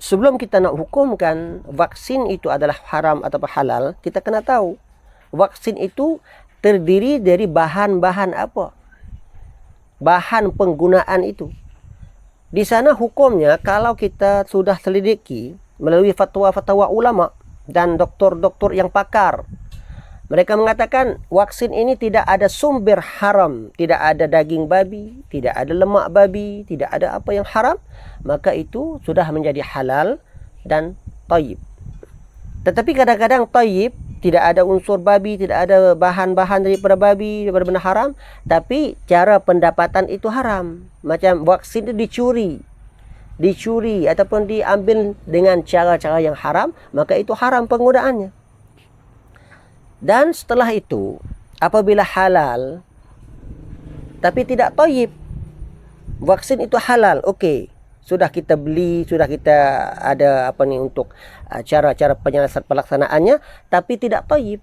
sebelum kita nak hukumkan vaksin itu adalah haram atau halal, kita kena tahu vaksin itu terdiri dari bahan-bahan apa, bahan penggunaan itu. Di sana hukumnya, kalau kita sudah selidiki melalui fatwa-fatwa ulama dan doktor-doktor yang pakar, mereka mengatakan vaksin ini tidak ada sumber haram, tidak ada daging babi, tidak ada lemak babi, tidak ada apa yang haram, maka itu sudah menjadi halal dan thayyib. Tetapi kadang-kadang thayyib tidak ada unsur babi, tidak ada bahan-bahan daripada babi, daripada benda haram, tapi cara pendapatan itu haram. Macam vaksin itu dicuri ataupun diambil dengan cara-cara yang haram, maka itu haram penggunaannya. Dan setelah itu, apabila halal tapi tidak thayyib, vaksin itu halal, okey, sudah kita beli, sudah kita ada untuk cara-cara pelaksanaannya, tapi tidak thayyib.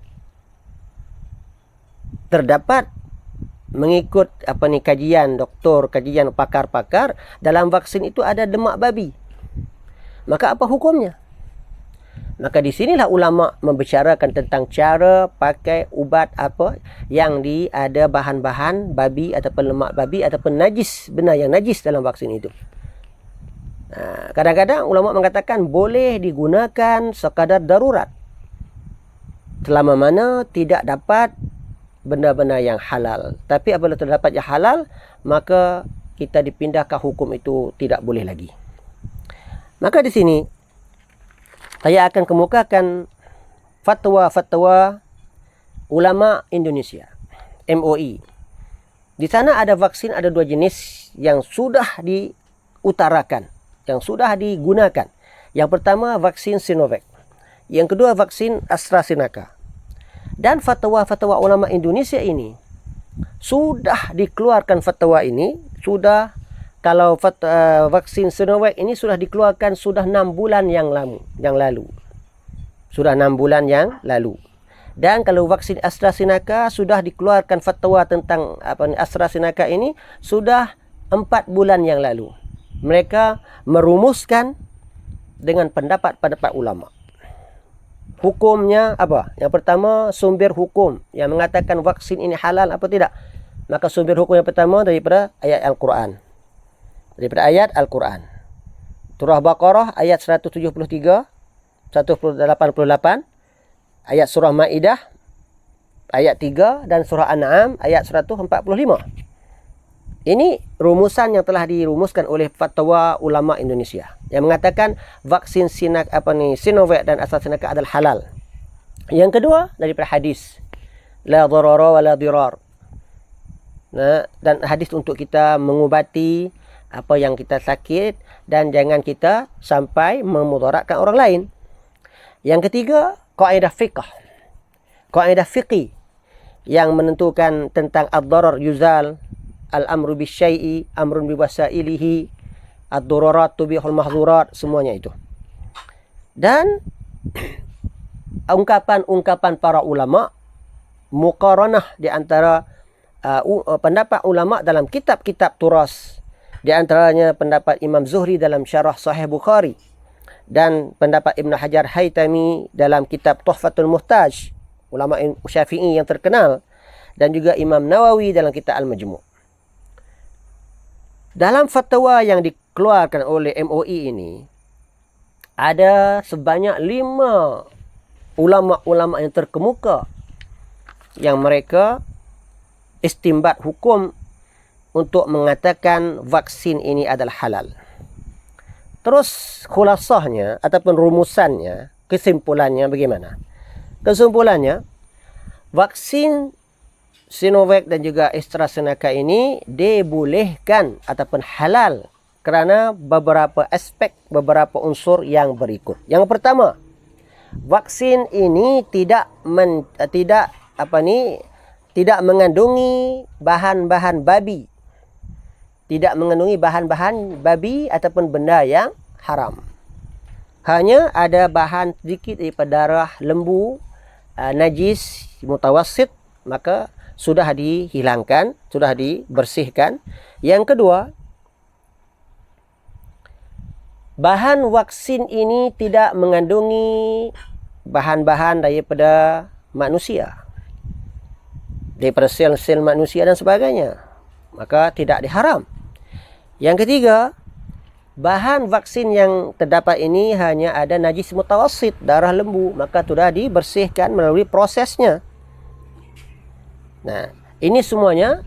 Terdapat mengikut kajian doktor, kajian pakar-pakar, dalam vaksin itu ada lemak babi. Maka apa hukumnya? Maka di sinilah ulama membicarakan tentang cara pakai ubat apa yang ada bahan-bahan babi ataupun lemak babi ataupun najis, benda yang najis dalam vaksin itu. Kadang-kadang ulama mengatakan boleh digunakan sekadar darurat, selama mana tidak dapat benda-benda yang halal. Tapi apabila terdapat yang halal, maka kita dipindahkan hukum itu tidak boleh lagi. Maka di sini saya akan kemukakan fatwa-fatwa ulama Indonesia, MUI. Di sana ada vaksin, ada dua jenis yang sudah diutarakan, yang sudah digunakan. Yang pertama vaksin Sinovac, yang kedua vaksin AstraZeneca. Dan fatwa-fatwa ulama Indonesia ini sudah dikeluarkan, fatwa ini sudah, kalau vaksin Sinovac ini sudah dikeluarkan sudah 6 bulan yang lalu. Sudah 6 bulan yang lalu. Dan kalau vaksin AstraZeneca sudah dikeluarkan fatwa tentang AstraZeneca ini sudah 4 bulan yang lalu. Mereka merumuskan dengan pendapat-pendapat ulama. Hukumnya apa? Yang pertama, sumber hukum yang mengatakan vaksin ini halal apa tidak. Maka sumber hukum yang pertama daripada ayat Al-Quran. Daripada ayat Al-Quran. Surah Baqarah ayat 173, 188, ayat surah Maidah ayat 3 dan surah An'am ayat 145. Ini rumusan yang telah dirumuskan oleh fatwa ulama Indonesia yang mengatakan vaksin Sinovac dan AstraZeneca adalah halal. Yang kedua daripada hadis, la dharara wa la dirar. Dan hadis untuk kita mengubati apa yang kita sakit dan jangan kita sampai memudaratkan orang lain. Yang ketiga, kaidah fiqh. Kaidah fiqih yang menentukan tentang ad-darar yuzal, al-amru bisyai'i, amrun biwasailihi, ad-durarat tubihul mahzurat, semuanya itu. Dan ungkapan-ungkapan para ulama, muqaranah di antara pendapat ulama dalam kitab-kitab turas, di antaranya pendapat Imam Zuhri dalam syarah Sahih Bukhari dan pendapat Ibn Hajar Haytami dalam kitab Tuhfatul Muhtaj, ulama Syafi'i yang terkenal, dan juga Imam Nawawi dalam kitab Al-Majmu'. Dalam fatwa yang dikeluarkan oleh MUI ini, ada sebanyak 5 ulama-ulama yang terkemuka yang mereka istimbat hukum untuk mengatakan vaksin ini adalah halal. Terus khulasahnya ataupun rumusannya, kesimpulannya bagaimana? Kesimpulannya, vaksin Sinovac dan juga AstraZeneca ini dibolehkan ataupun halal kerana beberapa aspek, beberapa unsur yang berikut. Yang pertama, vaksin ini tidak mengandungi bahan-bahan babi. Tidak mengandungi bahan-bahan babi ataupun benda yang haram. Hanya ada bahan sedikit daripada darah lembu, najis, mutawassit, maka sudah dihilangkan, sudah dibersihkan. Yang kedua, bahan vaksin ini tidak mengandungi bahan-bahan daripada manusia, daripada sel-sel manusia dan sebagainya, maka tidak diharam. Yang ketiga, bahan vaksin yang terdapat ini hanya ada najis mutawassit, darah lembu, maka sudah dibersihkan melalui prosesnya. Nah, ini semuanya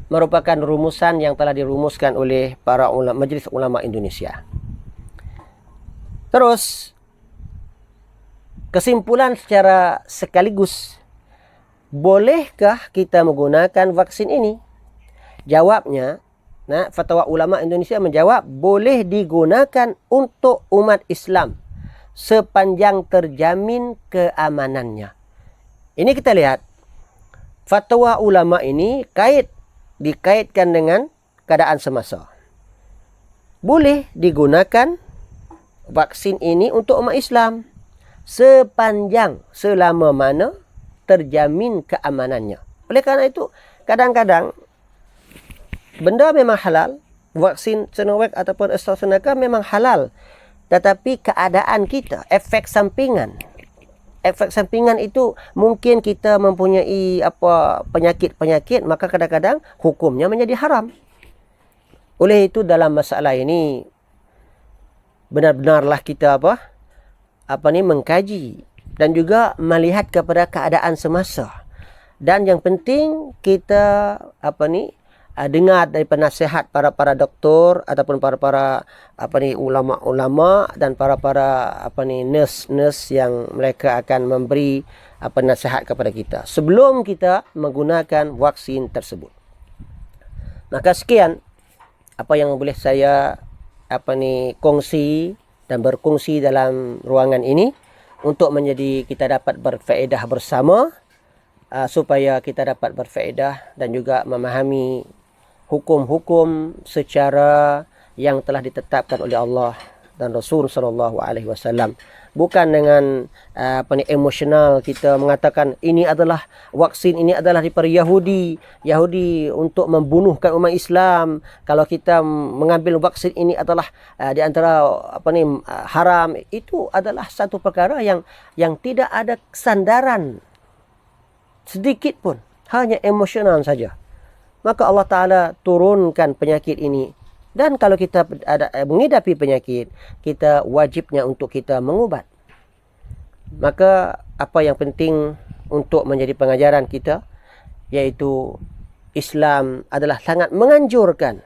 merupakan rumusan yang telah dirumuskan oleh para ulama, Majlis Ulama Indonesia. Terus, kesimpulan secara sekaligus, bolehkah kita menggunakan vaksin ini? Jawabnya, Fatwa Ulama Indonesia menjawab, boleh digunakan untuk umat Islam sepanjang terjamin keamanannya. Ini kita lihat, fatwa ulama ini dikaitkan dengan keadaan semasa. Boleh digunakan vaksin ini untuk umat Islam selama mana terjamin keamanannya. Oleh kerana itu, kadang-kadang benda memang halal, vaksin Sinovac ataupun AstraZeneca memang halal, tetapi keadaan kita, efek sampingan itu mungkin kita mempunyai penyakit-penyakit, maka kadang-kadang hukumnya menjadi haram. Oleh itu dalam masalah ini benar-benarlah kita mengkaji dan juga melihat kepada keadaan semasa. Dan yang penting kita dengar daripada nasihat para doktor ataupun para ulama-ulama dan para nurse yang mereka akan memberi nasihat kepada kita sebelum kita menggunakan vaksin tersebut. Maka sekian apa yang boleh saya kongsi dan berkongsi dalam ruangan ini untuk menjadi kita dapat berfaedah bersama, supaya kita dapat berfaedah dan juga memahami hukum-hukum secara yang telah ditetapkan oleh Allah dan Rasul sallallahu alaihi wasallam. Bukan dengan emosional kita mengatakan vaksin ini adalah daripada Yahudi untuk membunuhkan umat Islam. Kalau kita mengambil vaksin ini adalah di antara haram. Itu adalah satu perkara yang tidak ada sandaran sedikit pun, hanya emosional saja. Maka Allah Ta'ala turunkan penyakit ini. Dan kalau kita mengidapi penyakit, kita wajibnya untuk kita mengubat. Maka apa yang penting untuk menjadi pengajaran kita, yaitu Islam adalah sangat menganjurkan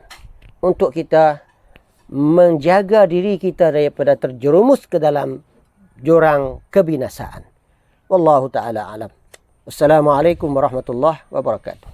untuk kita menjaga diri kita daripada terjerumus ke dalam jurang kebinasaan. Wallahu ta'ala alam. Wassalamualaikum warahmatullahi wabarakatuh.